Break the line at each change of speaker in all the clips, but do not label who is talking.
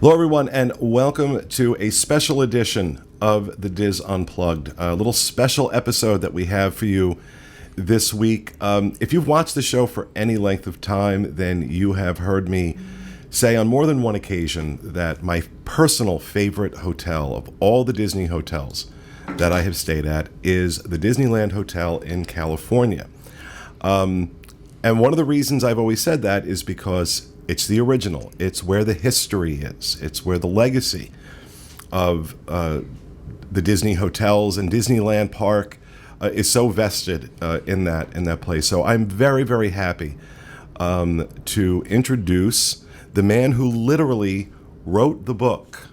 Hello, everyone, and welcome to a special edition of the Diz Unplugged, a little special episode that we have for you this week. If you've watched the show for any length of time, then you have heard me say on more than one occasion that my personal favorite hotel of all the Disney hotels that I have stayed at is the Disneyland Hotel in California. And one of the reasons I've always said that is because it's the original. It's where the history is. It's where the legacy of the Disney hotels and Disneyland Park is so vested in that place. So I'm very, very happy to introduce the man who literally wrote the book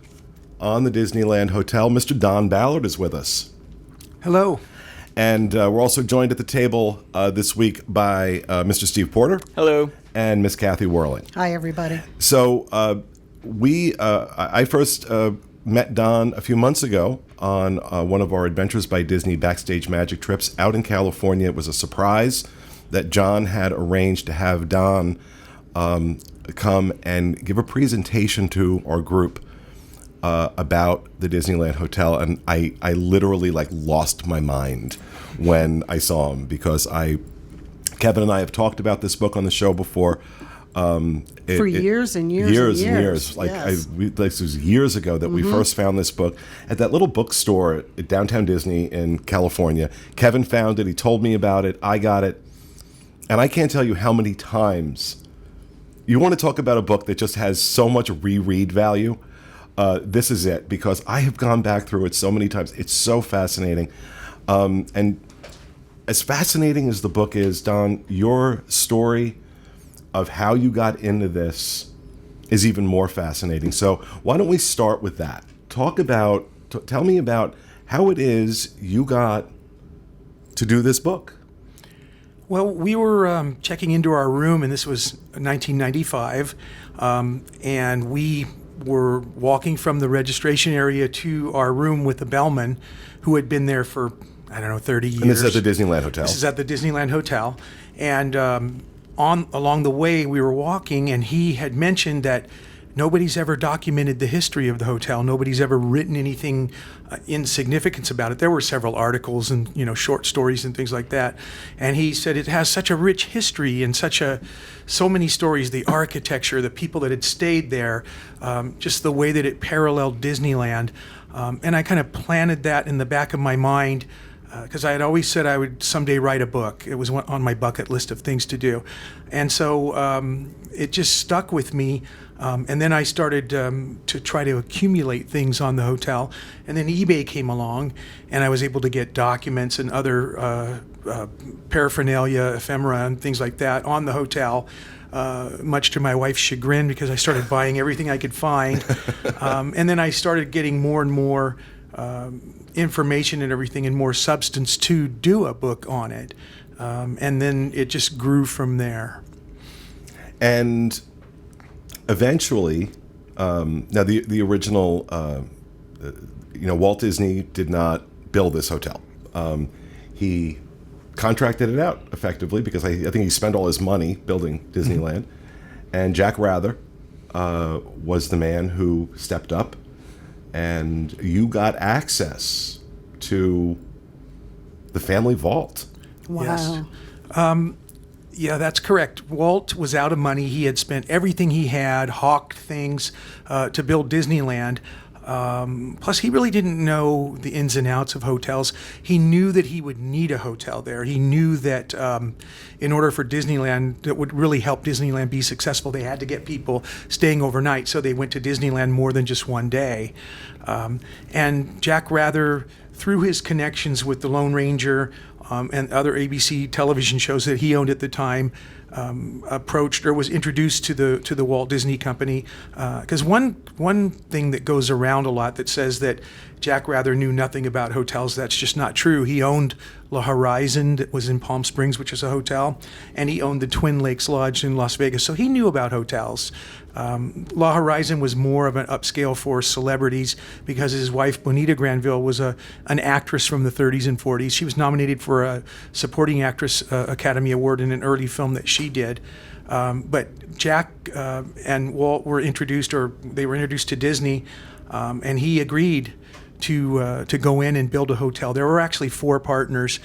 on the Disneyland Hotel. Mr. Don Ballard is with us.
Hello.
And we're also joined at the table this week by Mr. Steve Porter.
Hello.
And Miss Kathy Worley.
Hi, everybody.
So I first met Don a few months ago on one of our Adventures by Disney backstage magic trips out in California. It was a surprise that John had arranged to have Don come and give a presentation to our group about the Disneyland Hotel, and I literally lost my mind when I saw him, because Kevin and I have talked about this book on the show before.
For years and years.
Yes. This was years ago that we first found this book at that little bookstore at downtown Disney in California. Kevin found it. He told me about it. I got it. And I can't tell you how many times you want to talk about a book that just has so much reread value. This is it, because I have gone back through it so many times. It's so fascinating. And as fascinating as the book is, Don, your story of how you got into this is even more fascinating. So why don't we start with that? Tell me about how it is you got to do this book.
Well, we were checking into our room, and this was 1995, and we were walking from the registration area to our room with the bellman, who had been there for, 30 years.
And this is at the Disneyland Hotel.
This is at the Disneyland Hotel. And along the way, we were walking, and he had mentioned that nobody's ever documented the history of the hotel. Nobody's ever written anything in significance about it. There were several articles and short stories and things like that. And he said it has such a rich history and so many stories, the architecture, the people that had stayed there, just the way that it paralleled Disneyland. And I kind of planted that in the back of my mind, because I had always said I would someday write a book. It was on my bucket list of things to do. And so it just stuck with me. And then I started to try to accumulate things on the hotel. And then eBay came along, and I was able to get documents and other paraphernalia, ephemera, and things like that on the hotel, much to my wife's chagrin, because I started buying everything I could find. And then I started getting more and more information and everything and more substance to do a book on it. And then it just grew from there.
And eventually, now the original, Walt Disney did not build this hotel. He contracted it out effectively, because I think he spent all his money building Disneyland. And Jack Rather was the man who stepped up, and you got access to the family vault.
Wow.
Yes. Yeah, that's correct. Walt was out of money. He had spent everything he had, hawked things to build Disneyland. Plus, he really didn't know the ins and outs of hotels. He knew that he would need a hotel there. He knew that in order for Disneyland, that would really help Disneyland be successful, they had to get people staying overnight. So they went to Disneyland more than just one day. And Jack Rather, through his connections with the Lone Ranger and other ABC television shows that he owned at the time, approached or was introduced to the Walt Disney Company, because one thing that goes around a lot that says that Jack Rather knew nothing about hotels, that's just not true. He owned La Horizon, that was in Palm Springs, which is a hotel, and he owned the Twin Lakes Lodge in Las Vegas, so he knew about hotels. La Horizon was more of an upscale for celebrities, because his wife Bonita Granville was an actress from the 30s and 40s. She was nominated for for a supporting actress Academy Award in an early film that she did. But Jack and Walt were introduced to Disney, and he agreed to go in and build a hotel. There were actually 4 partners,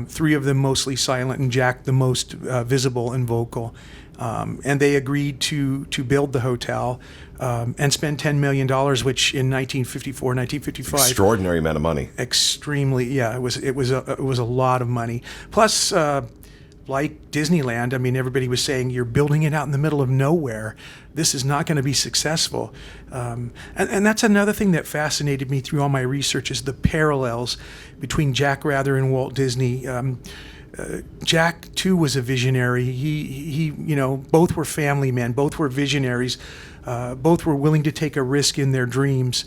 3 of them mostly silent, and Jack the most visible and vocal. And they agreed to build the hotel and spend $10 million, which in 1954, 1955,
extraordinary amount of money.
Extremely, yeah. It was a lot of money. Plus, like Disneyland, I mean, everybody was saying, you're building it out in the middle of nowhere. This is not going to be successful. And that's another thing that fascinated me through all my research is the parallels between Jack Rather and Walt Disney. Jack too was a visionary. He both were family men, both were visionaries, both were willing to take a risk in their dreams.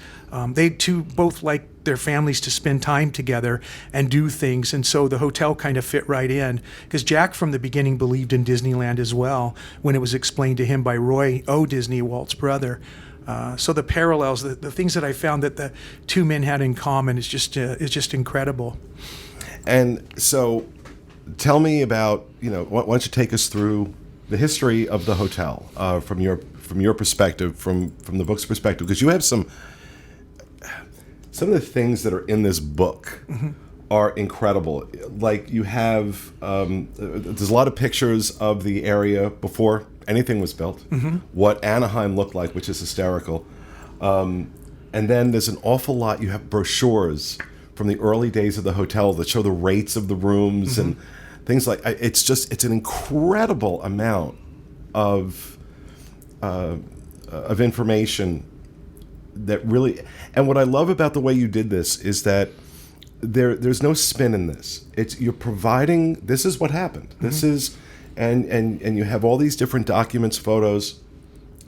They too both liked their families to spend time together and do things, and so the hotel kind of fit right in. Because Jack from the beginning believed in Disneyland as well when it was explained to him by Roy O. Disney, Walt's brother. So the parallels, the things that I found that the 2 men had in common is just incredible. And
so, tell me about, why don't you take us through the history of the hotel from your perspective, from the book's perspective, because you have some of the things that are in this book are incredible. Like you have, there's a lot of pictures of the area before anything was built, what Anaheim looked like, which is hysterical. And then there's an awful lot, you have brochures from the early days of the hotel that show the rates of the rooms and things like, it's an incredible amount of information that really, and what I love about the way you did this is that there's no spin in this. You're providing, this is what happened. This is, and you have all these different documents, photos,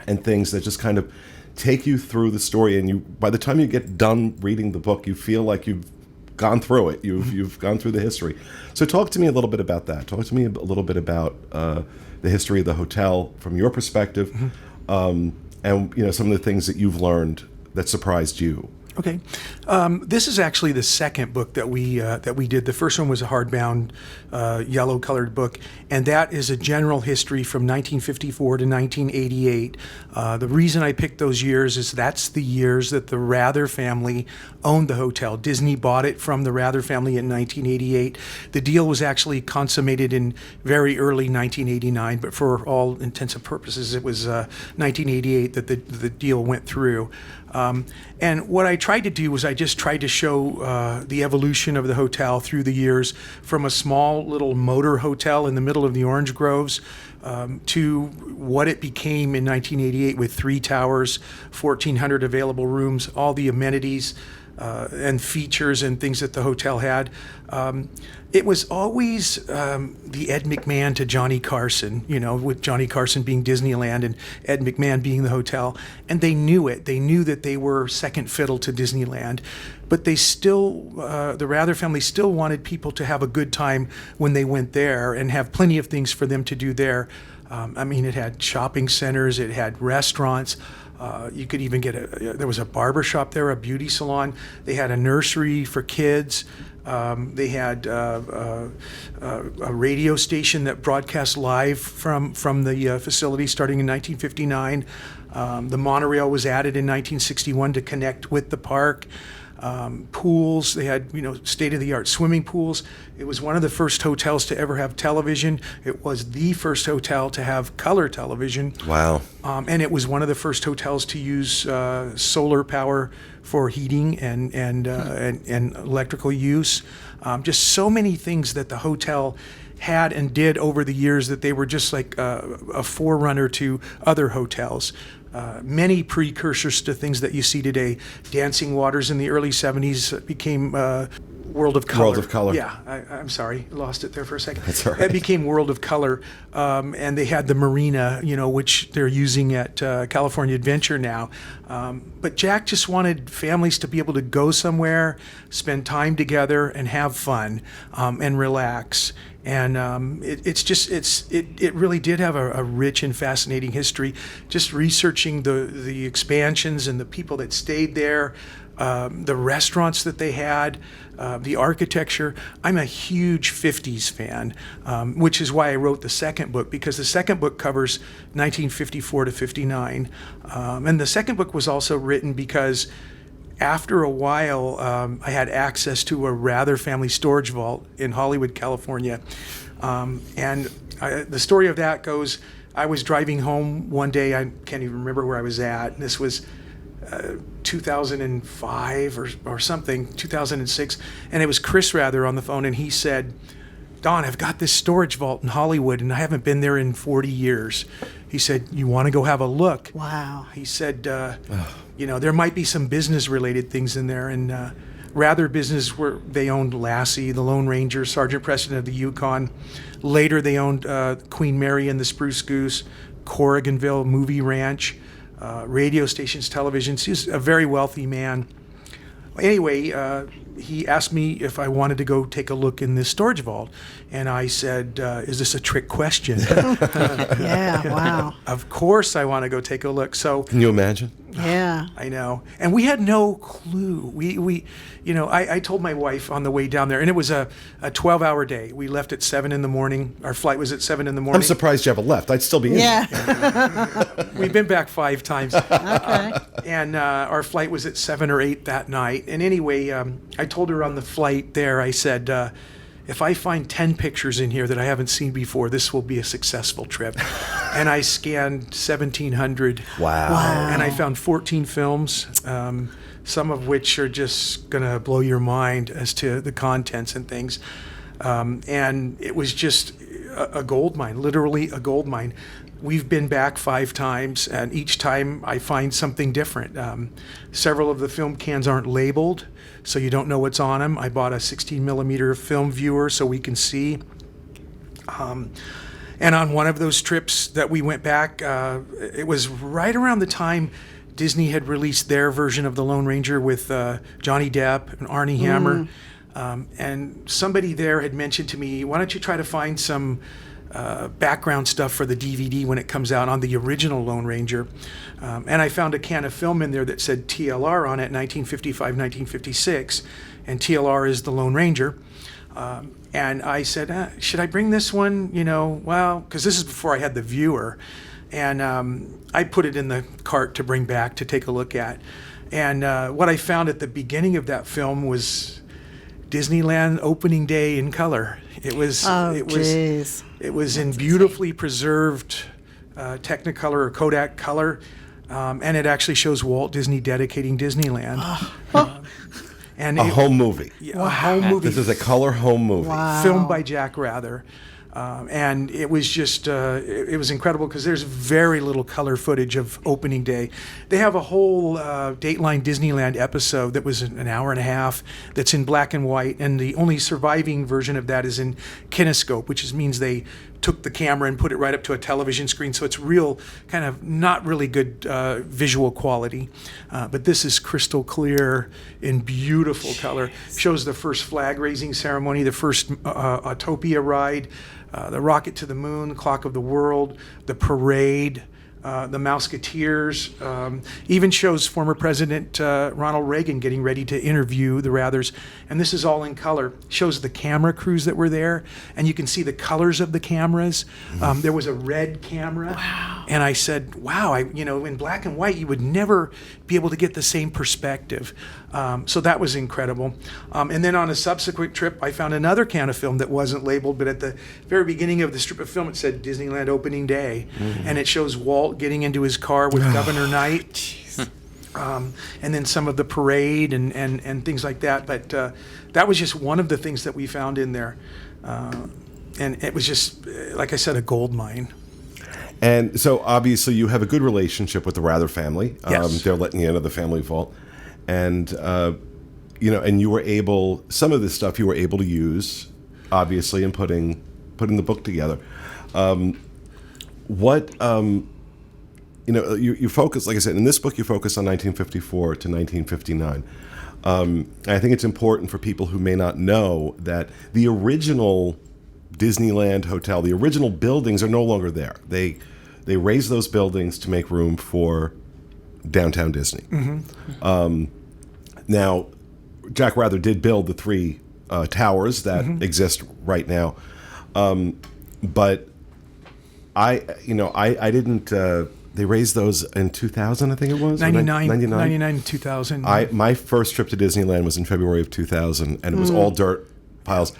and things that just kind of take you through the story. And by the time you get done reading the book, you feel like you've gone through it. You've gone through the history. So talk to me a little bit about that. Talk to me a little bit about the history of the hotel from your perspective, and some of the things that you've learned that surprised you.
Okay, this is actually the second book that we did. The first one was a hardbound, yellow-colored book, and that is a general history from 1954 to 1988. The reason I picked those years is that's the years that the Rather family owned the hotel. Disney bought it from the Rather family in 1988. The deal was actually consummated in very early 1989, but for all intents and purposes, it was 1988 that the deal went through. And what I tried to do was I just tried to show the evolution of the hotel through the years from a small little motor hotel in the middle of the orange groves to what it became in 1988 with 3 towers, 1,400 available rooms, all the amenities and features and things that the hotel had. It was always the Ed McMahon to Johnny Carson, with Johnny Carson being Disneyland and Ed McMahon being the hotel. And they knew it. They knew that they were second fiddle to Disneyland. But they still, the Rather family still wanted people to have a good time when they went there and have plenty of things for them to do there. It had shopping centers, it had restaurants. You could even there was a barber shop there, a beauty salon. They had a nursery for kids. They had a radio station that broadcast live from the facility starting in 1959. The monorail was added in 1961 to connect with the park. Pools, they had state-of-the-art swimming pools. It was one of the first hotels to ever have television. It was the first hotel to have color television.
Wow.
And it was one of the first hotels to use solar power for heating and electrical use. Just so many things that the hotel had and did over the years that they were just like a forerunner to other hotels. Many precursors to things that you see today. Dancing Waters in the early 70s became World of Color.
World of Color.
Yeah, I'm sorry, lost it there for a second.
That's all right.
It became World of Color, and they had the marina, which they're using at California Adventure now. But Jack just wanted families to be able to go somewhere, spend time together, and have fun and relax. And it really did have a rich and fascinating history. Just researching the expansions and the people that stayed there, the restaurants that they had, the architecture. I'm a huge 50s fan, which is why I wrote the second book, because the second book covers 1954 to 59. And the second book was also written because after a while, I had access to a Rather family storage vault in Hollywood, California. The story of that goes, I was driving home one day, I can't even remember where I was at, and this was 2005 or something, 2006, and it was Chris Rather on the phone, and he said, Don, I've got this storage vault in Hollywood, and I haven't been there in 40 years. He said, you want to go have a look?
Wow.
He said, there might be some business-related things in there, and Rather business where they owned Lassie, the Lone Ranger, Sergeant Preston of the Yukon. Later, they owned Queen Mary and the Spruce Goose, Corriganville Movie Ranch, radio stations, televisions. He was a very wealthy man. Anyway, he asked me if I wanted to go take a look in this storage vault. And I said, is this a trick question?
Yeah, wow.
Of course I want to go take a look. So
Can you imagine?
Yeah.
I know. And we had no clue. I told my wife on the way down there, and it was a 12-hour day. We left at 7 in the morning. Our flight was at 7 in the morning.
I'm surprised you haven't left. I'd still be in.
Yeah.
We've been back 5 times.
Okay.
And our flight was at 7 or 8 that night. And anyway, I told her on the flight there, I said, if I find 10 pictures in here that I haven't seen before, this will be a successful trip. And I scanned 1,700.
Wow.
And I found 14 films, some of which are just going to blow your mind as to the contents and things. And it was just a gold mine, literally a gold mine. We've been back 5 times, and each time I find something different. Several of the film cans aren't labeled, so you don't know what's on them. I bought a 16 millimeter film viewer so we can see. And on one of those trips that we went back, it was right around the time Disney had released their version of The Lone Ranger with Johnny Depp and Arnie Hammer. And somebody there had mentioned to me, why don't you try to find some background stuff for the DVD when it comes out on the original Lone Ranger. And I found a can of film in there that said TLR on it, 1955, 1956. And TLR is the Lone Ranger. And I said, should I bring this one? Because this is before I had the viewer. And I put it in the cart to bring back to take a look at. And what I found at the beginning of that film was Disneyland opening day in color. It was in beautifully preserved Technicolor or Kodak color, and it actually shows Walt Disney dedicating Disneyland. And
home movie.
Yeah, a home movie.
This is a color home movie.
Wow.
Filmed by Jack Rather. And it was just, it was incredible because there's very little color footage of opening day. They have a whole Dateline Disneyland episode that was an hour and a half that's in black and white, and the only surviving version of that is in kinescope, which means they took the camera and put it right up to a television screen, so it's real, kind of not really good visual quality. But this is crystal clear in beautiful color. Shows the first flag raising ceremony, the first Autopia ride, the rocket to the moon, the clock of the world, the parade, the Mouseketeers, even shows former President Ronald Reagan getting ready to interview the Rathers. And this is all in color. Shows the camera crews that were there, and you can see the colors of the cameras. There was a red camera.
Wow.
And I said, wow, in black and white, you would never be able to get the same perspective. So that was incredible. And then on a subsequent trip, I found another can of film that wasn't labeled, but at the very beginning of the strip of film, it said Disneyland opening day. And it shows Walt getting into his car with Governor Knight. And then some of the parade and things like that. But that was just one of the things that we found in there. And it was just, like I said, a gold mine.
And so obviously you have a good relationship with the Rather family.
Yes.
They're letting you into the family vault. And, and you were able, some of this stuff you were able to use, obviously, in putting the book together. You focus, like I said, in this book you focus on 1954 to 1959. I think it's important for people who may not know that the original Disneyland Hotel. The original buildings are no longer there. They raised those buildings to make room for downtown Disney. Now, Jack Rather did build the 3 towers that exist right now, but I didn't. They raised those in 2000, I think it was?
99, 2000.
My first trip to Disneyland was in February of 2000, and it was all dirt piles.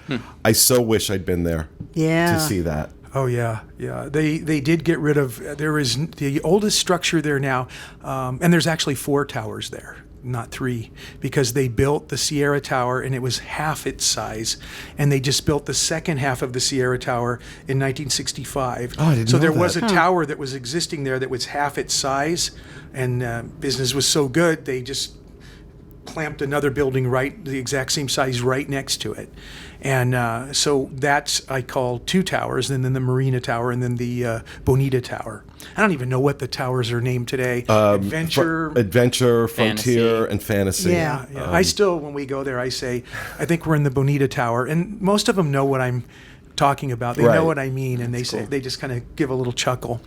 I so wish I'd been there to see that.
Oh yeah. They did get rid of. There is the oldest structure there now, and there's actually 4 towers there, not 3, because they built the Sierra Tower and it was half its size, and they just built the second half of the Sierra Tower in 1965.
Oh, I didn't
so
know
there
that.
was a tower that was existing there that was half its size, and business was so good they just clamped another building right the exact same size right next to it. And so that's, I call 2 towers, and then the Marina Tower, and then the Bonita Tower. I don't even know what the towers are named today. Adventure,
Frontier,
Fantasy.
and Fantasy.
Yeah.
I still, when we go there, I say, I think we're in the Bonita Tower, and most of them know what I'm talking about. They
Right.
know what I mean, and they say they just kind of give a little chuckle.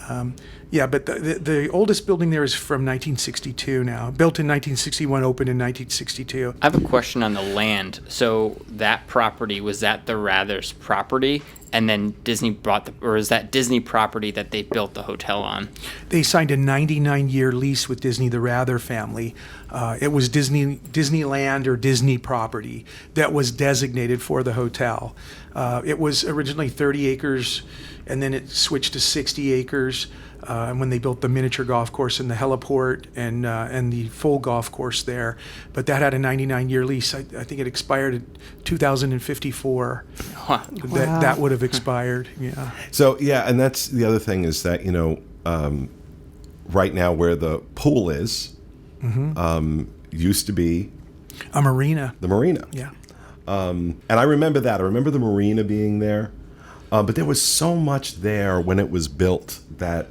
But the oldest building there is from 1962 now. Built in 1961, opened in 1962.
I have a question on the land. So that property, was that the Rathers property? And then Disney bought or is that Disney property that they built the hotel on?
They signed a 99-year lease with Disney, the Rather family. It was Disneyland or Disney property that was designated for the hotel. It was originally 30 acres, and then it switched to 60 acres. When they built the miniature golf course and the heliport and the full golf course there. But that had a 99-year lease. I think it expired in 2054.
Huh.
That would have expired, yeah.
So, yeah, and that's the other thing is that, right now where the pool is, used to be
A marina.
the marina.
Yeah.
And I remember that. I remember the marina being there. But there was so much there when it was built that,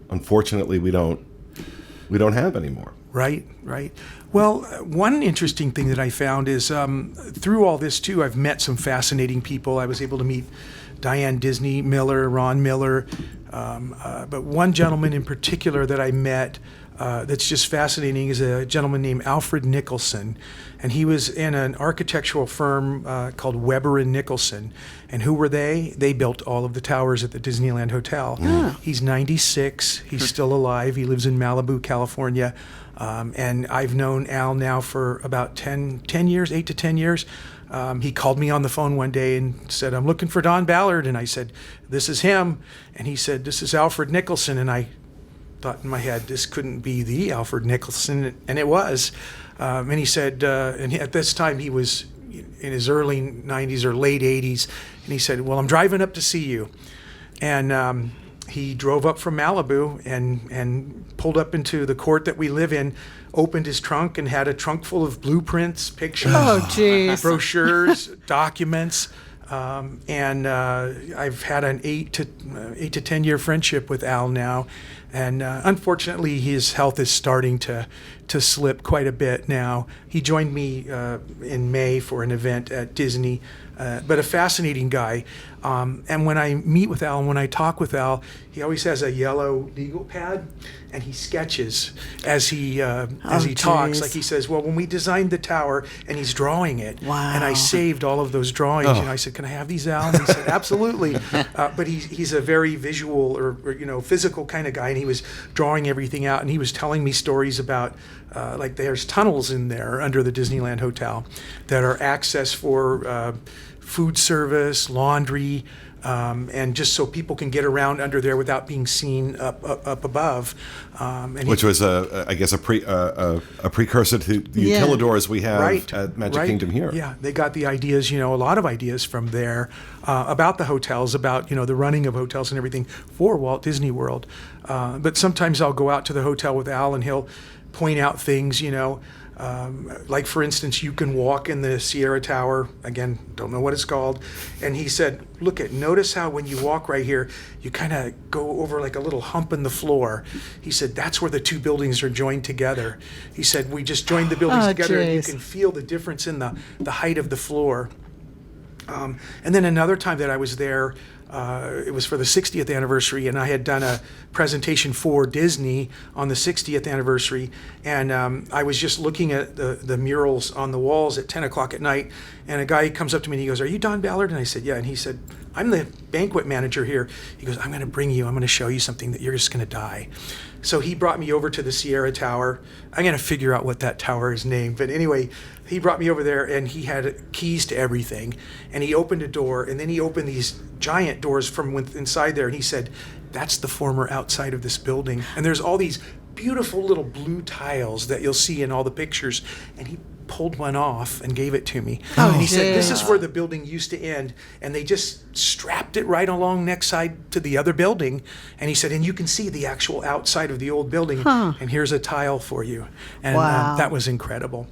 unfortunately, we don't have anymore.
Right. Well, one interesting thing that I found is through all this, too, I've met some fascinating people. I was able to meet Diane Disney Miller, Ron Miller, but one gentleman in particular that I met that's just fascinating is a gentleman named Alfred Nicholson, and he was in an architectural firm called Weber and Nicholson. And who were they? They built all of the towers at the Disneyland Hotel. He's 96. He's still alive. He lives in Malibu, California. And I've known Al now for about 10 years, 8 to 10 years. He called me on the phone one day and said, "I'm looking for Don Ballard." And I said, "This is him." And he said, "This is Alfred Nicholson." And I thought in my head, this couldn't be the Alfred Nicholson, and it was. And he said, at this time he was in his early 90s or late 80s, and he said, "Well, I'm driving up to see you." And he drove up from Malibu and pulled up into the court that we live in, opened his trunk, and had a trunk full of blueprints, pictures,
Oh, jeez.
brochures, documents. And I've had an 8 to 10 year friendship with Al now, and unfortunately his health is starting to slip quite a bit now. He joined me in May for an event at Disney, but a fascinating guy. And when I meet with Al and when I talk with Al, he always has a yellow legal pad, and he sketches as he talks.
geez.
Like he says, "Well, when we designed the tower," and he's drawing it.
Wow.
And I saved all of those drawings. And I said, "Can I have these, Al?" And he said, "Absolutely." But he's a very visual or physical kind of guy, and he was drawing everything out. And he was telling me stories about like there's tunnels in there under the Disneyland Hotel that are access for food service, laundry, and just so people can get around under there without being seen up above.
Which was, I guess, a precursor to the
Yeah.
utilidors we have
Right,
at Magic
right.
Kingdom here.
Yeah, they got the ideas, a lot of ideas from there about the hotels, about, the running of hotels and everything for Walt Disney World. But sometimes I'll go out to the hotel with Al and he'll point out things, like, for instance, you can walk in the Sierra Tower. Again, don't know what it's called. And he said, notice how when you walk right here, you kind of go over like a little hump in the floor. He said, that's where the two buildings are joined together. He said, we just joined the buildings
Oh,
together, and you
geez.
can feel the difference in the height of the floor. And then another time that I was there, it was for the 60th anniversary, and I had done a presentation for Disney on the 60th anniversary, and I was just looking at the murals on the walls at 10 o'clock at night, and a guy comes up to me and he goes, "Are you Don Ballard?" And I said, "Yeah." And he said, "I'm the banquet manager here." He goes, I'm going to show you something that you're just going to die." So he brought me over to the Sierra Tower. I'm going to figure out what that tower is named. But anyway, he brought me over there, and he had keys to everything. And he opened a door, and then he opened these giant doors from inside there. And he said, "That's the former outside of this building." And there's all these beautiful little blue tiles that you'll see in all the pictures. And he pulled one off and gave it to me. And he said, "This is where the building used to end." And they just strapped it right along next side to the other building. And he said, "And you can see the actual outside of the old building. And here's a tile for you." And
Wow.
that was incredible.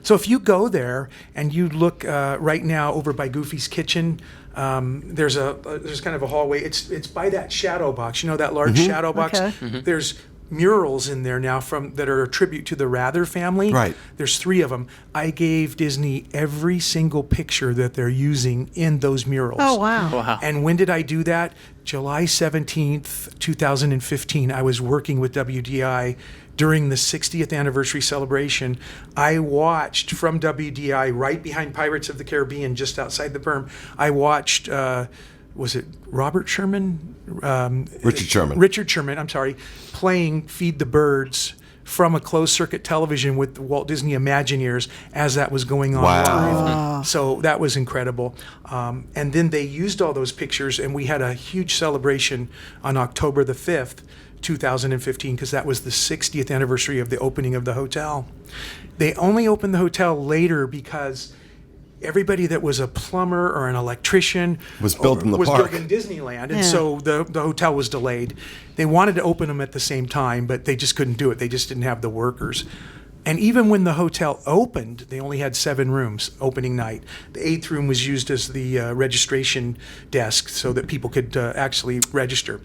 So if you go there and you look right now over by Goofy's Kitchen, there's kind of a hallway. It's by that shadow box. You know that large shadow box?
Okay.
There's murals in there now that are a tribute to the Rather family.
Right.
There's 3 of them. I gave Disney every single picture that they're using in those murals.
Oh, wow.
Wow.
And when did I do that? July 17th, 2015. I was working with WDI during the 60th anniversary celebration. I watched from WDI right behind Pirates of the Caribbean, just outside the berm. I watched, was it Robert Sherman?
Richard Sherman.
Richard Sherman, I'm sorry, playing Feed the Birds from a closed circuit television with the Walt Disney Imagineers as that was going on
Wow.
live. So that was incredible. And then they used all those pictures, and we had a huge celebration on October the 5th, 2015, because that was the 60th anniversary of the opening of the hotel. They only opened the hotel later because everybody that was a plumber or an electrician
Was built in the
was
park.
built in Disneyland, and
Yeah.
so the hotel was delayed. They wanted to open them at the same time, but they just couldn't do it. They just didn't have the workers. And even when the hotel opened, they only had 7 rooms opening night. The 8th room was used as the registration desk so that people could actually register.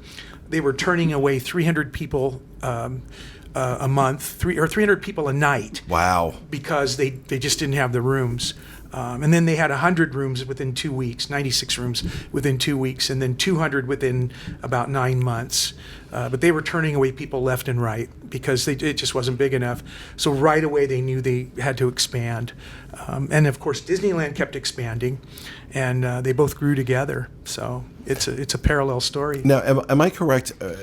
They were turning away 300 people a month, 300 people a night.
Wow.
Because they just didn't have the rooms. And then they had 100 rooms within 2 weeks, 96 rooms within 2 weeks, and then 200 within about 9 months. But they were turning away people left and right because it just wasn't big enough. So right away they knew they had to expand. And of course Disneyland kept expanding, and they both grew together. So it's a parallel story.
Now, am I correct I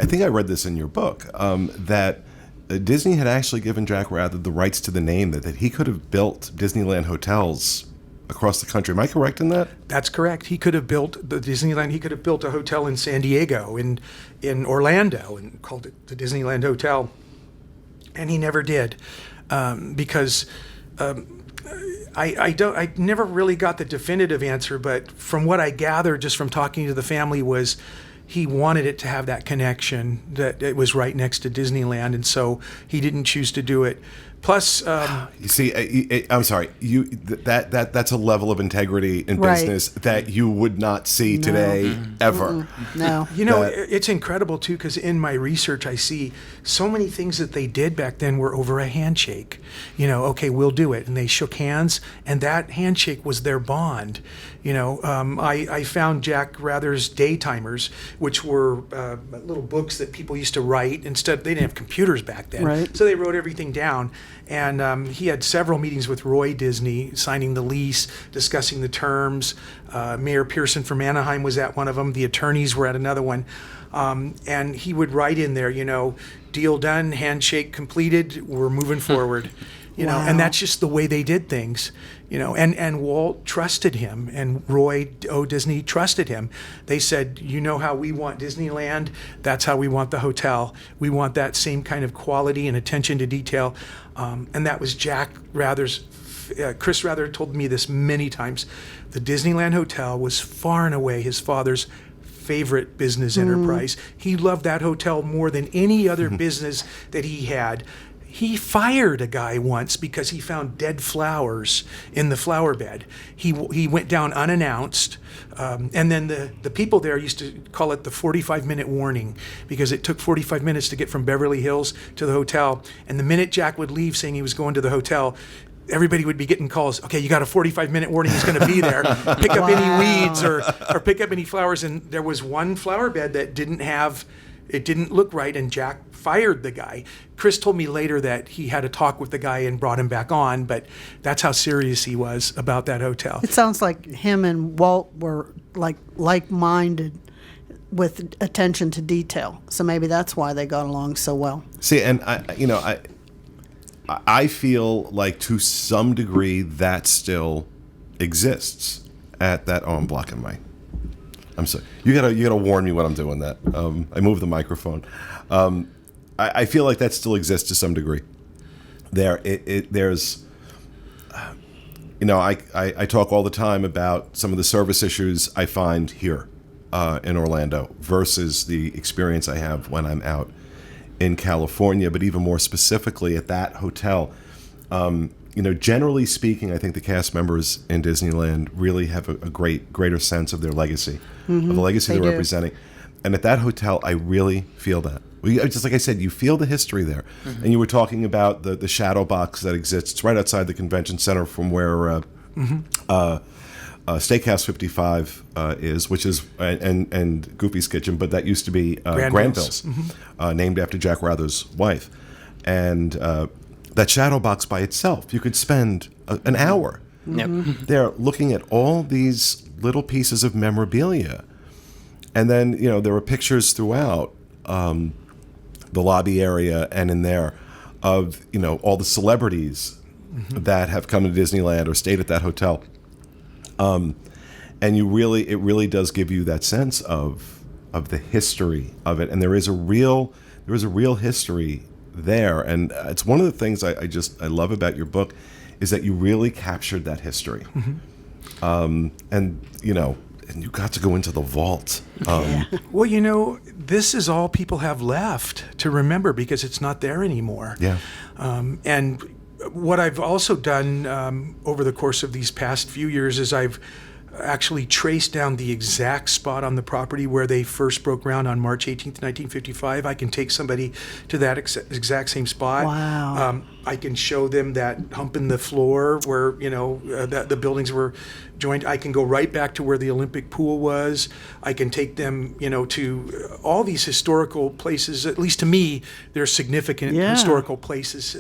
think I read this in your book, that Disney had actually given Jack Rather the rights to the name, that he could have built Disneyland hotels across the country. Am I correct in that?
That's correct. He could have built the Disneyland. He could have built a hotel in San Diego, in Orlando, and called it the Disneyland Hotel. And he never did, because I never really got the definitive answer. But from what I gathered just from talking to the family was, he wanted it to have that connection, that it was right next to Disneyland, and so he didn't choose to do it. Plus,
You see, I'm sorry. That's a level of integrity in
Right.
business that you would not see today ever.
No.
you know,
that-
it's incredible too, because in my research I see so many things that they did back then were over a handshake. You know, okay, we'll do it, and they shook hands, and that handshake was their bond. You know, I found Jack Rather's Daytimers, which were little books that people used to write. Instead, they didn't have computers back then,
Right.
so they wrote everything down. And he had several meetings with Roy Disney, signing the lease, discussing the terms. Mayor Pearson from Anaheim was at one of them. The attorneys were at another one. And he would write in there, you know, deal done, handshake completed, we're moving forward. You know, and
Wow.
that's just the way they did things, you know, and Walt trusted him, and Roy O. Disney trusted him. They said, you know how we want Disneyland, that's how we want the hotel. We want that same kind of quality and attention to detail. And that was Jack Rather's, Chris Rather told me this many times. The Disneyland Hotel was far and away his father's favorite business enterprise. He loved that hotel more than any other business that he had. He fired a guy once because he found dead flowers in the flower bed. He went down unannounced, and then the people there used to call it the 45-minute warning, because it took 45 minutes to get from Beverly Hills to the hotel. And the minute Jack would leave saying he was going to the hotel, everybody would be getting calls. Okay, you got a 45-minute warning. He's going to be there. Pick up any weeds or pick up any flowers. And there was one flower bed that didn't look right, and Jack fired the guy. Chris told me later that he had a talk with the guy and brought him back on, but that's how serious he was about that hotel.
It sounds like him and Walt were like-minded with attention to detail. So maybe that's why they got along so well.
See, and I feel like to some degree that still exists at that. Oh, I'm blocking my. I'm sorry. You gotta warn me when I'm doing that. I move the microphone. I feel like that still exists to some degree. There's. I talk all the time about some of the service issues I find here in Orlando versus the experience I have when I'm out in California, but even more specifically at that hotel. Generally speaking, I think the cast members in Disneyland really have a greater sense of their legacy, of the legacy they're representing. And at that hotel, I really feel that. Just like I said, you feel the history there. Mm-hmm. And you were talking about the shadow box that exists. It's right outside the convention center from where Steakhouse 55 is, which is, and Goofy's Kitchen, but that used to be Granville's, named after Jack Rather's wife. And that shadow box by itself, you could spend an hour there looking at all these little pieces of memorabilia. And then, there were pictures throughout the lobby area and in there of, all the celebrities that have come to Disneyland or stayed at that hotel. And it really does give you that sense of the history of it. And there is a real history there. And it's one of the things I love about your book is that you really captured that history. And you got to go into the vault.
Well, this is all people have left to remember because it's not there anymore.
Yeah.
And what I've also done over the course of these past few years is I've actually traced down the exact spot on the property where they first broke ground on March 18th, 1955. I can take somebody to that exact same spot.
Wow.
I can show them that hump in the floor where, the buildings were joined. I can go right back to where the Olympic pool was. I can take them, to all these historical places. At least to me, they're significant historical places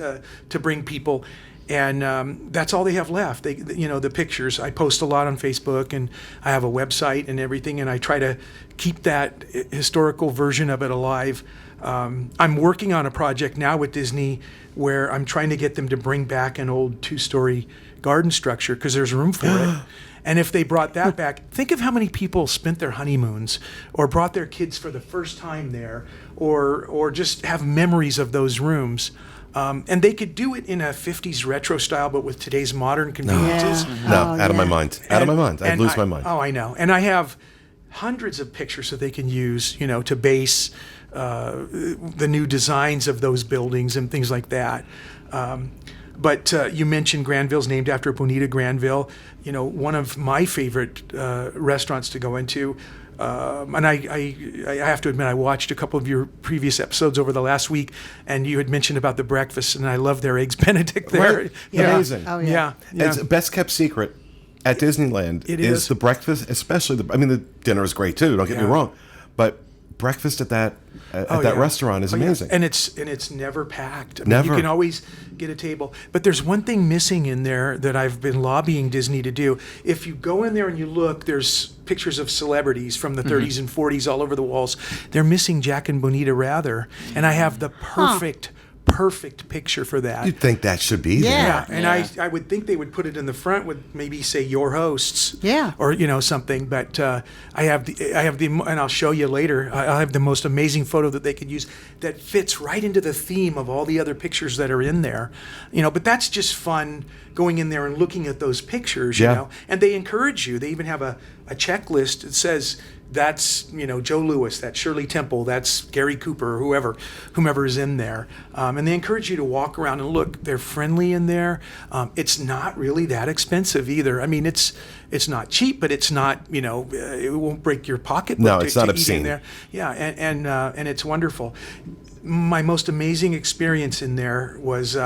to bring people. And that's all they have left. The pictures. I post a lot on Facebook, and I have a website and everything, and I try to keep that historical version of it alive. I'm working on a project now with Disney where I'm trying to get them to bring back an old 2-story garden structure because there's room for it. And if they brought that back, think of how many people spent their honeymoons or brought their kids for the first time there or just have memories of those rooms. And they could do it in a 50s retro style, but with today's modern conveniences.
Out of my mind. Out of my mind. I'd lose my mind.
Oh, I know. And I have hundreds of pictures that they can use, to base the new designs of those buildings and things like that. But you mentioned Granville's named after Bonita Granville. One of my favorite restaurants to go into. And I have to admit, I watched a couple of your previous episodes over the last week, and you had mentioned about the breakfast, and I love their eggs Benedict there.
Right. Amazing.
Oh, yeah.
It's a best kept secret at Disneyland.
It
is the breakfast, especially the dinner is great too. Don't get me wrong, but breakfast at that restaurant is amazing.
And it's never packed.
Never.
You can always get a table. But there's one thing missing in there that I've been lobbying Disney to do. If you go in there and you look, there's pictures of celebrities from the 30s and 40s all over the walls. They're missing Jack and Bonita Rather, and I have the perfect picture for that.
You'd think that should be there.
Yeah, and I would think they would put it in the front with maybe say your hosts.
Yeah.
Or something. But I have the and I'll show you later. I have the most amazing photo that they could use that fits right into the theme of all the other pictures that are in there. But that's just fun going in there and looking at those pictures. And they encourage you. They even have a checklist that says, that's Joe Louis, that's Shirley Temple, that's Gary Cooper, whomever is in there, and they encourage you to walk around and look. They're friendly in there. It's not really that expensive either. I mean, it's not cheap, but it's not it won't break your pocketbook.
No, it's not obscene.
In there. Yeah, and it's wonderful. My most amazing experience in there was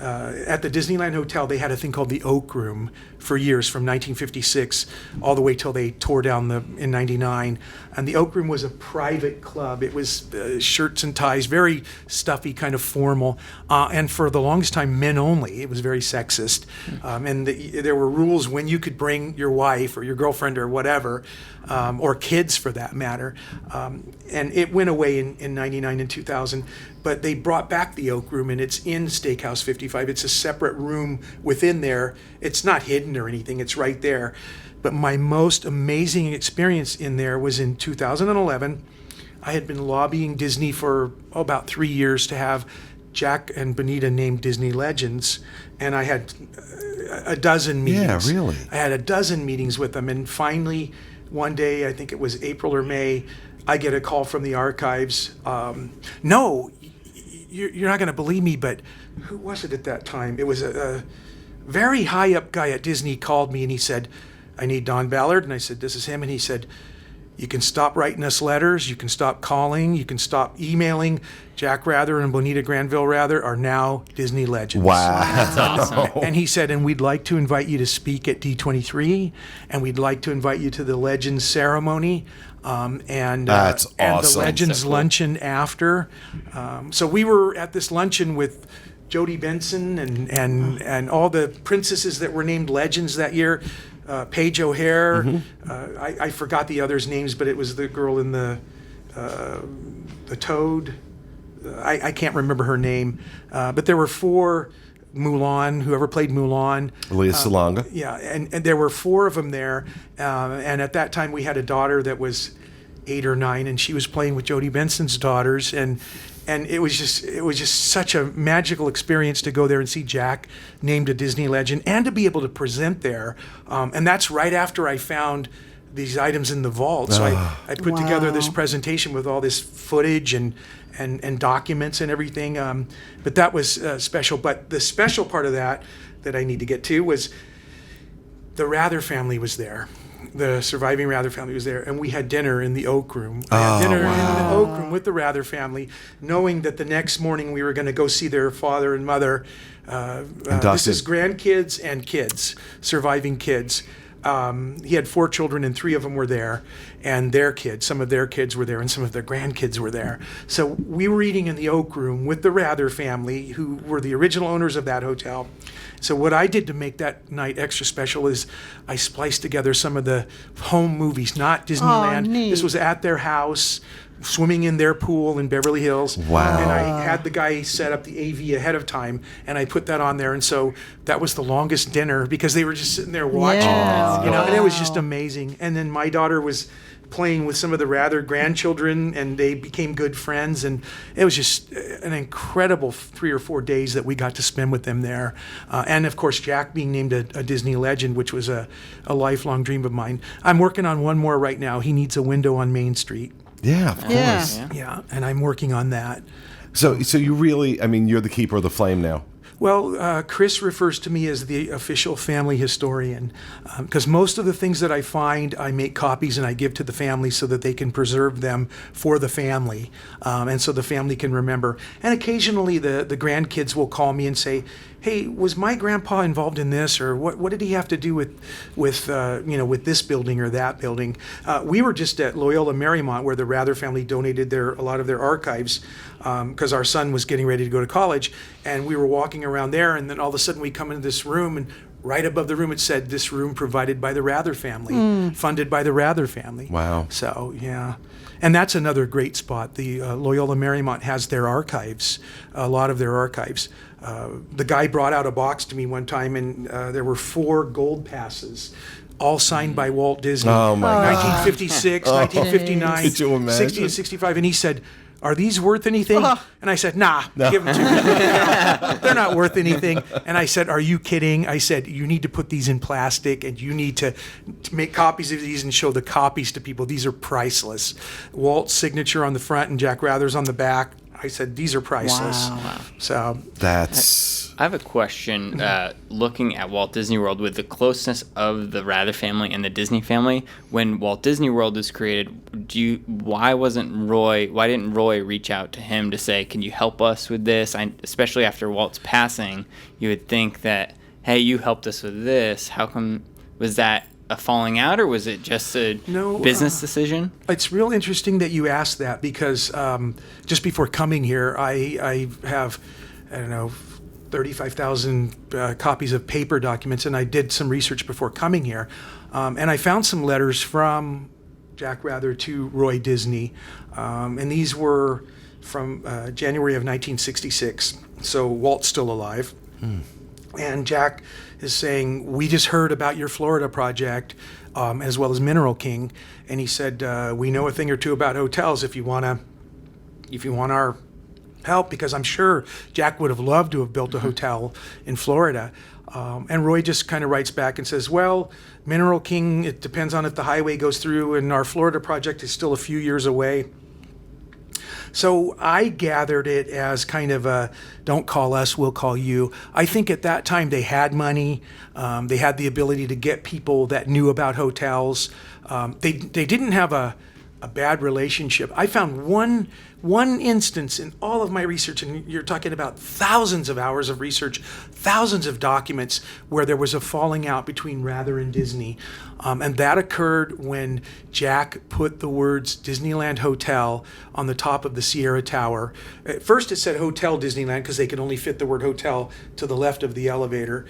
at the Disneyland Hotel, they had a thing called the Oak Room for years, from 1956 all the way till they tore down in '99. And the Oak Room was a private club. It was shirts and ties, very stuffy, kind of formal, and for the longest time, men only. It was very sexist, and there were rules when you could bring your wife or your girlfriend or whatever, or kids for that matter. And it went away in '99 and 2000. But they brought back the Oak Room, and it's in Steakhouse 55. It's a separate room within there. It's not hidden or anything. It's right there. But my most amazing experience in there was in 2011. I had been lobbying Disney for about 3 years to have Jack and Bonita named Disney Legends, and I had a dozen meetings.
Yeah, really?
I had a dozen meetings with them, and finally, one day, I think it was April or May, I get a call from the archives. No, you're not going to believe me, but who was it at that time? It was a very high up guy at Disney called me, and he said, I need Don Ballard. And I said, this is him. And he said, you can stop writing us letters. You can stop calling. You can stop emailing. Jack Rather and Bonita Granville Rather are now Disney Legends.
Wow.
That's awesome.
And he said, and we'd like to invite you to speak at D23, and we'd like to invite you to the Legends ceremony.
That's
and
awesome.
the Legends
So cool.
luncheon after. So we were at this luncheon with Jodie Benson and all the princesses that were named Legends that year. Paige O'Hare. I forgot the others' names, but it was the girl in the Toad. I can't remember her name, but there were 4. Mulan, whoever played Mulan.
Leah Salonga.
Yeah, and there were 4 of them there, and at that time we had a daughter that was 8 or 9, and she was playing with Jodie Benson's daughters, and it was just such a magical experience to go there and see Jack named a Disney Legend, and to be able to present there, and that's right after I found these items in the vault. So I put together this presentation with all this footage and documents and everything. But that was special. But the special part of that I need to get to was the Rather family was there. The surviving Rather family was there, and we had dinner in the Oak Room. I had dinner in the Oak Room with the Rather family, knowing that the next morning we were going to go see their father and mother. This is grandkids and kids, surviving kids. He had 4 children, and 3 of them were there, and their kids, some of their kids were there, and some of their grandkids were there. So we were eating in the Oak Room with the Rather family, who were the original owners of that hotel. So what I did to make that night extra special is I spliced together some of the home movies, not Disneyland.
neat.
This was at their house, swimming in their pool in Beverly Hills.
Wow.
And I had the guy set up the AV ahead of time, and I put that on there. And so that was the longest dinner because they were just sitting there watching,
Yeah.
and it was just amazing. And then my daughter was playing with some of the Rather grandchildren, and they became good friends. And it was just an incredible 3 or 4 days that we got to spend with them there. And of course, Jack being named a Disney Legend, which was a lifelong dream of mine. I'm working on one more right now. He needs a window on Main Street.
Yeah, of course.
Yeah.
Yeah, and I'm working on that.
So you really, I mean, you're the keeper of the flame now.
Well, Chris refers to me as the official family historian, because most of the things that I find, I make copies and I give to the family so that they can preserve them for the family, and so the family can remember. And occasionally the grandkids will call me and say, hey, was my grandpa involved in this, or what did he have to do with this building or that building? We were just at Loyola Marymount, where the Rather family donated a lot of their archives, because our son was getting ready to go to college, and we were walking around there, and then all of a sudden we come into this room, and right above the room it said, "This room provided by the Rather family, funded by the Rather family."
Wow.
So yeah. And that's another great spot. The Loyola Marymount has their archives, a lot of their archives. The guy brought out a box to me one time, and there were 4 gold passes, all signed by Walt Disney.
Oh, my God.
1956, 1959,
Could you imagine?
60 and 65. And he said, are these worth anything? And I said, nah, give them to me. They're not worth anything. And I said, are you kidding? I said, you need to put these in plastic, and you need to make copies of these and show the copies to people. These are priceless. Walt's signature on the front and Jack Rather's on the back. I said, these are priceless.
Wow.
So
That's
I have a question. Looking at Walt Disney World, with the closeness of the Rather family and the Disney family, when Walt Disney World was created, why didn't Roy reach out to him to say, "Can you help us with this?" Especially after Walt's passing, you would think that, "Hey, you helped us with this. How come?" Was that a falling out, or was it just a business decision?
It's real interesting that you asked that, because just before coming here, I have, I don't know, 35,000 copies of paper documents, and I did some research before coming here, and I found some letters from Jack Rather to Roy Disney, and these were from January of 1966, so Walt's still alive. And Jack is saying, "We just heard about your Florida project, as well as Mineral King," and he said, "We know a thing or two about hotels if you want our help," because I'm sure Jack would have loved to have built a hotel in Florida. And Roy just kind of writes back and says, "Well, Mineral King, it depends on if the highway goes through, and our Florida project is still a few years away." So I gathered it as kind of a, don't call us, we'll call you. I think at that time they had money. They had the ability to get people that knew about hotels. They didn't have a bad relationship. I found one instance in all of my research, and you're talking about thousands of hours of research, thousands of documents, where there was a falling out between Rather and Disney. And that occurred when Jack put the words Disneyland Hotel on the top of the Sierra Tower. At first it said Hotel Disneyland because they could only fit the word hotel to the left of the elevator.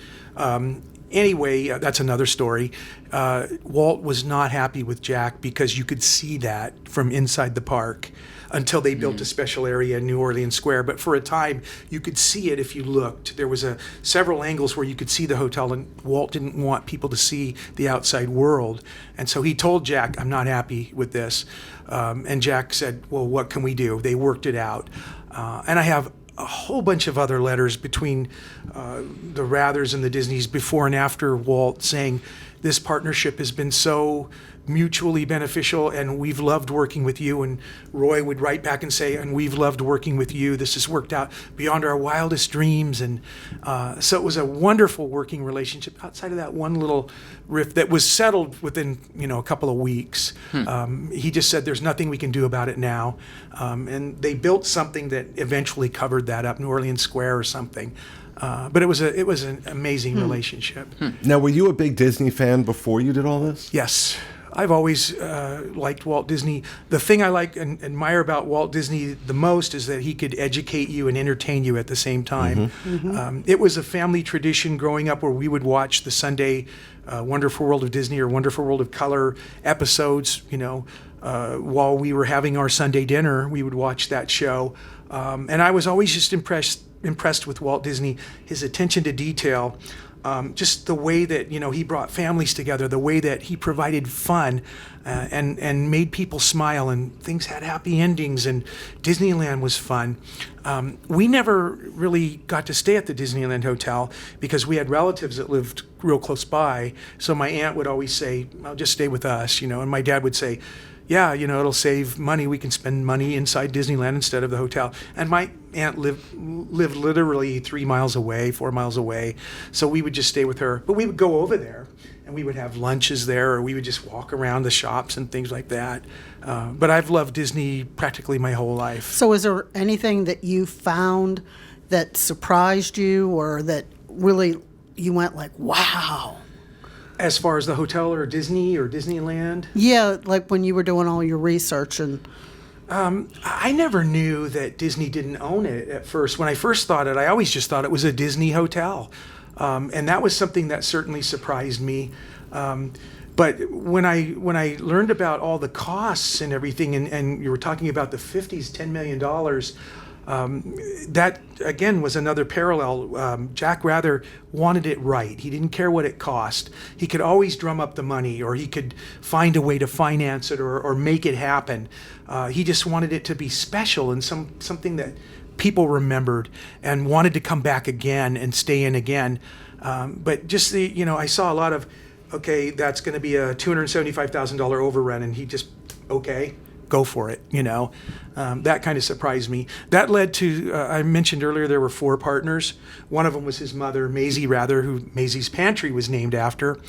Anyway, that's another story. Walt was not happy with Jack because you could see that from inside the park until they built a special area in New Orleans Square. But for a time, you could see it if you looked. There was several angles where you could see the hotel, and Walt didn't want people to see the outside world. And so he told Jack, "I'm not happy with this." And Jack said, "Well, what can we do?" They worked it out. And I have a whole bunch of other letters between the Rathers and the Disneys before and after Walt, saying this partnership has been so mutually beneficial and we've loved working with you. And Roy would write back and say, "And we've loved working with you. This has worked out beyond our wildest dreams." And so it was a wonderful working relationship outside of that one little rift that was settled within a couple of weeks. He just said, "There's nothing we can do about it now." And they built something that eventually covered that up, New Orleans Square or something. But it was an amazing relationship.
Now, were you a big Disney fan before you did all this?
Yes. I've always liked Walt Disney. The thing I like and admire about Walt Disney the most is that he could educate you and entertain you at the same time. It was a family tradition growing up where we would watch the Sunday Wonderful World of Disney or Wonderful World of Color episodes, while we were having our Sunday dinner. We would watch that show. And I was always just impressed with Walt Disney, his attention to detail. Just the way that he brought families together, the way that he provided fun, and made people smile, and things had happy endings, and Disneyland was fun. We never really got to stay at the Disneyland Hotel because we had relatives that lived real close by. So my aunt would always say, "I'll just stay with us," and my dad would say, "Yeah, it'll save money. We can spend money inside Disneyland instead of the hotel." And my aunt lived literally 3 miles away, 4 miles away. So we would just stay with her. But we would go over there and we would have lunches there, or we would just walk around the shops and things like that. But I've loved Disney practically my whole life.
So is there anything that you found that surprised you, or that really you went like, wow?
As far as the hotel or Disney or Disneyland?
Yeah, like when you were doing all your research. And
I never knew that Disney didn't own it at first. When I first thought it, I always just thought it was a Disney hotel. And that was something that certainly surprised me. But when I learned about all the costs and everything, and you were talking about the 50s, $10 million, that again was another parallel. Jack Rather wanted it right. He didn't care what it cost. He could always drum up the money, or he could find a way to finance it or make it happen. He just wanted it to be special and something that people remembered and wanted to come back again and stay in again. But just I saw a lot of, okay, that's going to be a $275,000 overrun, and he just, okay, go for it, That kind of surprised me. That led to, I mentioned earlier, there were 4 partners. One of them was his mother, Maisie Rather, who Maisie's Pantry was named after.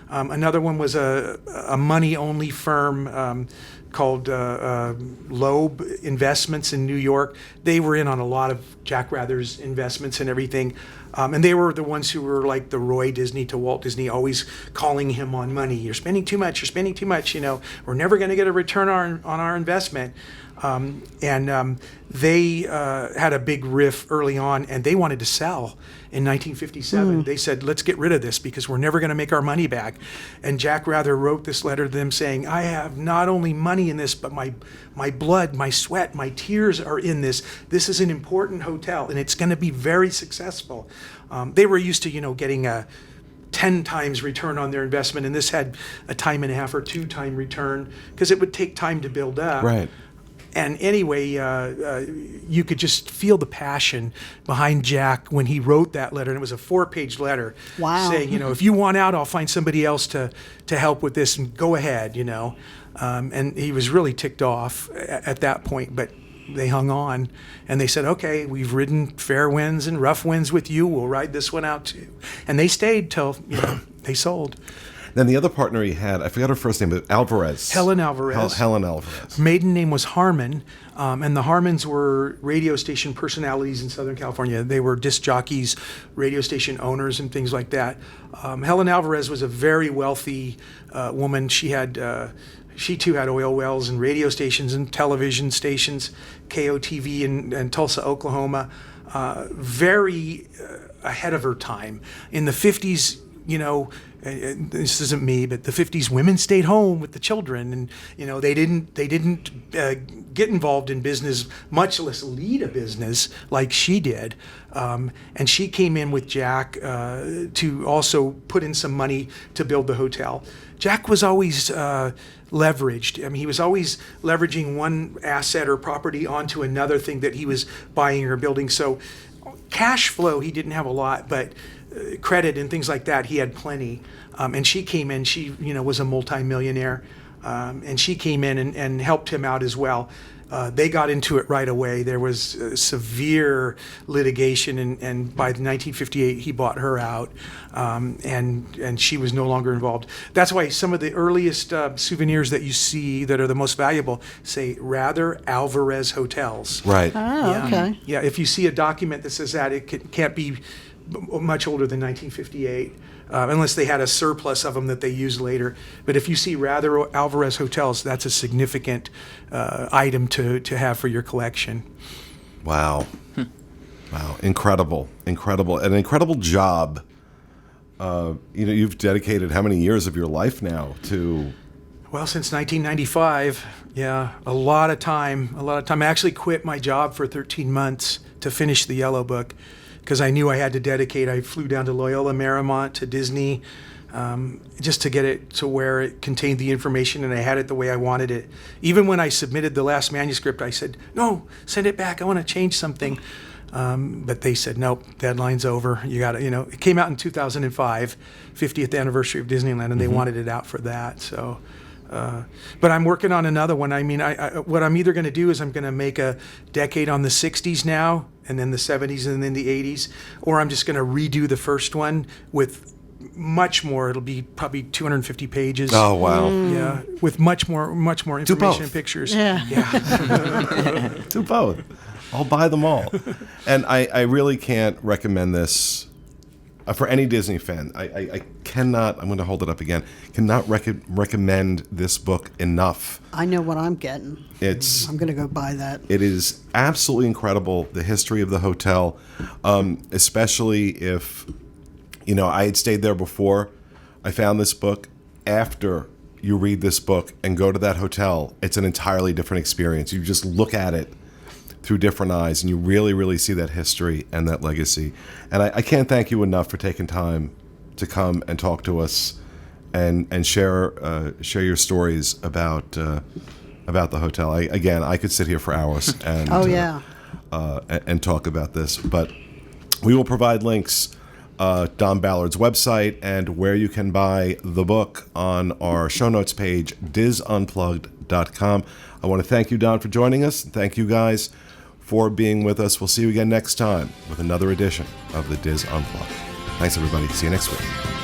Another one was a money-only firm called Loeb Investments in New York. They were in on a lot of Jack Rather's investments and everything. And they were the ones who were like the Roy Disney to Walt Disney, always calling him on money. You're spending too much, we're never going to get a return on our investment. They had a big riff early on, and they wanted to sell in 1957. They said, let's get rid of this because we're never going to make our money back. And Jack Rather wrote this letter to them saying, I have not only money in this, but my blood, my sweat, my tears are in this. This is an important hotel, and it's going to be very successful. They were used to, getting a 10 times return on their investment, and this had a 1.5 or 2 time return because it would take time to build up.
Right.
And anyway, you could just feel the passion behind Jack when he wrote that letter. And it was a 4-page letter saying, if you want out, I'll find somebody else to help with this, and go ahead, And he was really ticked off at that point, but they hung on and they said, okay, we've ridden fair winds and rough winds with you. We'll ride this one out too. And they stayed till, they sold.
Then the other partner he had, I forgot her first name, but Alvarez.
Helen Alvarez.
Helen Alvarez.
Maiden name was Harmon, and the Harmons were radio station personalities in Southern California. They were disc jockeys, radio station owners, and things like that. Helen Alvarez was a very wealthy woman. She too had oil wells and radio stations and television stations, KOTV in Tulsa, Oklahoma. Very ahead of her time. In the 50s, this isn't me, but the 50s, women stayed home with the children, and they didn't get involved in business, much less lead a business like she did. And she came in with Jack to also put in some money to build the hotel. Jack was always leveraged. I mean, he was always leveraging one asset or property onto another thing that he was buying or building. So cash flow, he didn't have a lot, but credit and things like that, he had plenty. And she came in, she was a multimillionaire, and she came in and helped him out as well. They got into it right away. There was severe litigation, and by 1958 he bought her out, and she was no longer involved. That's why some of the earliest souvenirs that you see that are the most valuable say Rather Alvarez Hotels.
Right.
Oh, okay.
Yeah, if you see a document that says that, it can't be much older than 1958. Unless they had a surplus of them that they used later. But if you see Rather Alvarez Hotels, that's a significant item to have for your collection.
Wow. Wow. Incredible. An incredible job. You've dedicated how many years of your life now to...
Well, since 1995, yeah, a lot of time. I actually quit my job for 13 months to finish the Yellow Book, because I knew I had to dedicate. I flew down to Loyola Marymount to Disney just to get it to where it contained the information and I had it the way I wanted it. Even when I submitted the last manuscript, I said, no, send it back. I want to change something. But they said, nope, deadline's over. You got to, it came out in 2005, 50th anniversary of Disneyland, and they wanted it out for that. So, but I'm working on another one. I mean, what I'm either going to do is I'm going to make a decade on the 60s now, and then the 70s, and then the 80s, or I'm just going to redo the first one with much more. It'll be probably 250 pages.
Oh, wow.
Yeah, with much more information and pictures.
Yeah.
Do both. I'll buy them all. And I really can't recommend this for any Disney fan. I cannot, I'm going to hold it up again, cannot recommend this book enough.
I know what I'm getting. I'm going to go buy that.
It is absolutely incredible, the history of the hotel, especially if, I had stayed there before. I found this book. After you read this book and go to that hotel, it's an entirely different experience. You just look at it through different eyes, and you really, really see that history and that legacy. And I can't thank you enough for taking time to come and talk to us and share your stories about the hotel. I could sit here for hours and and talk about this, but we will provide links, Don Ballard's website and where you can buy the book on our show notes page, disunplugged.com. disneylandhotel.com. I want to thank you, Don, for joining us. Thank you guys for being with us. We'll see you again next time with another edition of the Diz Unplugged. Thanks, everybody. See you next week.